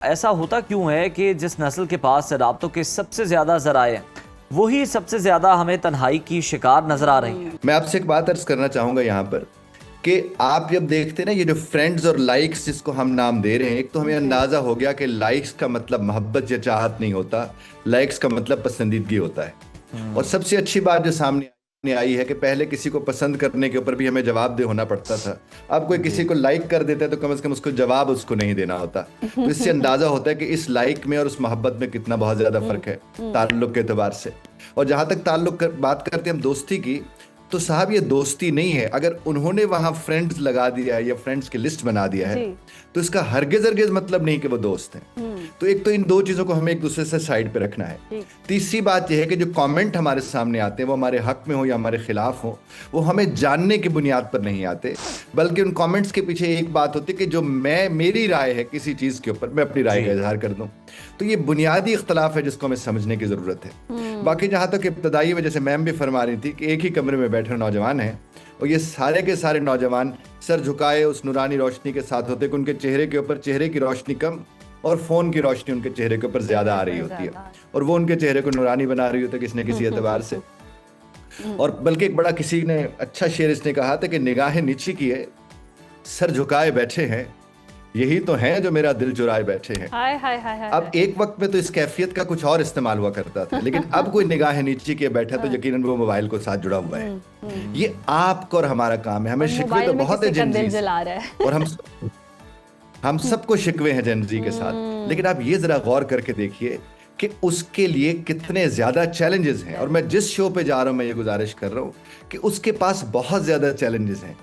ऐसा होता क्यों है कि जिस नस्ल के पास राब्तों के सबसे ज्यादा जराए हैं, वही सबसे ज्यादा हमें तन्हाई की शिकार नजर आ रही है? मैं आपसे एक बात अर्ज करना चाहूंगा यहाँ पर कि आप जब देखते हैं ना ये जो फ्रेंड्स और लाइक्स जिसको हम नाम दे रहे हैं, एक तो हमें अंदाजा हो गया कि लाइक्स का मतलब मोहब्बत या चाहत नहीं होता, लाइक्स का मतलब पसंदीदगी होता है। और सबसे अच्छी बात जो सामने आई है कि पहले किसी को पसंद करने के ऊपर भी हमें जवाबदेह होना पड़ता था। अब कोई किसी को लाइक कर देता है तो कम से कम उसको जवाब उसको नहीं देना होता। तो इससे अंदाजा होता है कि इस लाइक में और उस मोहब्बत में कितना बहुत ज्यादा फर्क है ताल्लुक के एतबार से। और जहां तक बात करते हैं हम दोस्ती की, तो साहब ये दोस्ती नहीं है। अगर उन्होंने वहां फ्रेंड्स लगा दिया है या फ्रेंड्स की लिस्ट बना दिया है तो इसका हरगिज मतलब नहीं कि वो दोस्त हैं। तो एक तो इन दो चीजों को हमें एक दूसरे से साइड पे रखना है। तीसरी बात यह है कि जो कमेंट हमारे सामने आते हैं वो हमारे हक में हो या हमारे खिलाफ हो, वो हमें जानने की बुनियाद पर नहीं आते, बल्कि उन कमेंट्स के पीछे एक बात होती है कि जो मेरी राय है किसी चीज के ऊपर, मैं अपनी राय का इजहार कर दूं। तो ये बुनियादी इख्तलाफ है जिसको हमें समझने की जरूरत है। बाकी जहां तक इब्तदाई में, जैसे मैम भी फरमा रही थी कि एक ही कमरे में बैठे नौजवान हैं और ये सारे के सारे नौजवान सर झुकाए उस नूरानी रोशनी के साथ होते कि उनके चेहरे के ऊपर चेहरे की रोशनी कम और फोन की रोशनी उनके चेहरे के ऊपर ज्यादा आ रही होती है, और वो उनके चेहरे को नूरानी बना रही होती है किसी न किसी एतबार से। और बल्कि एक बड़ा किसी ने अच्छा शेर इसने कहा था कि निगाहें नीची किए सर झुकाए बैठे हैं, यही तो हैं जो मेरा दिल चुराए बैठे हैं। हाय हाय हाय हाय। अब एक वक्त में तो इस कैफियत का कुछ और इस्तेमाल हुआ करता था, लेकिन अब कोई निगाहें नीचे किए बैठा तो यकीनन वो मोबाइल को साथ जुड़ा हुआ है। ये आपका और हमारा काम है। हमें शिकवे तो बहुत है जेन जी और हम सबको शिकवे हैं जेन जी के साथ, लेकिन आप ये जरा गौर करके देखिए कि उसके लिए कितने ज्यादा चैलेंजेस हैं। और मैं जिस शो पे जा रहा हूं मैं ये गुजारिश कर रहा हूं कि उसके पास बहुत ज्यादा चैलेंजेस हैं।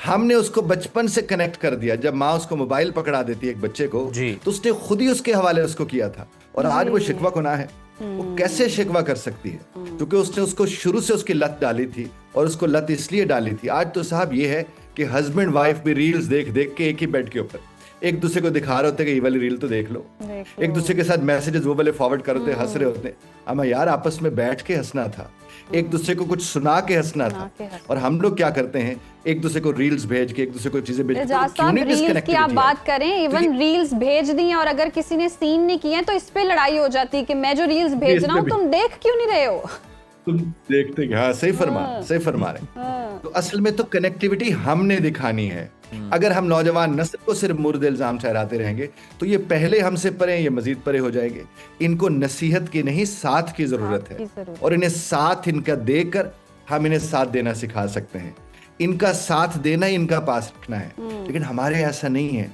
हमने उसको बचपन से कनेक्ट कर दिया। जब माँ उसको मोबाइल पकड़ा देती है एक बच्चे को तो उसने खुद ही उसके हवाले उसको किया था, और आज वो शिकवा गुनाह है। वो कैसे शिकवा कर सकती है? क्योंकि उसने उसको शुरू से उसकी लत डाली थी, और उसको लत इसलिए डाली थी। आज तो साहब ये है कि हस्बैंड वाइफ भी रील्स देख देख के एक ही बेड के ऊपर एक दूसरे को दिखा रहे होते कि ये वाली रील तो देख लो, एक दूसरे के साथ मैसेजेस वो वाले फॉरवर्ड कर होते, हंस रहे होते। हमें यार आपस में बैठ के हंसना था, एक दूसरे को कुछ सुना के हंसना था। और हम लोग क्या करते हैं, एक दूसरे को रील्स भेज के, एक दूसरे को चीजें भेज के। रील्स की आप बात करें, इवन रील्स भेज दी और अगर किसी ने सीन नहीं किया तो इस पे लड़ाई हो जाती है कि मैं जो रील्स भेज रहा हूँ तुम देख क्यों नहीं रहे हो। तुम देखते हैं। हाँ, सही फरमा रहे। तो असल में तो कनेक्टिविटी हमने दिखानी है। अगर हम नौजवान नस्ल को सिर्फ मुर्द इल्जाम ठहराते रहेंगे तो ये पहले हमसे परे, ये मजीद परे हो जाएंगे। इनको नसीहत की नहीं, साथ की जरूरत है, और इन्हें साथ इनका देकर हम इन्हें साथ देना सिखा सकते हैं। इनका साथ देना, इनका पास रखना है। लेकिन हमारे ऐसा नहीं है।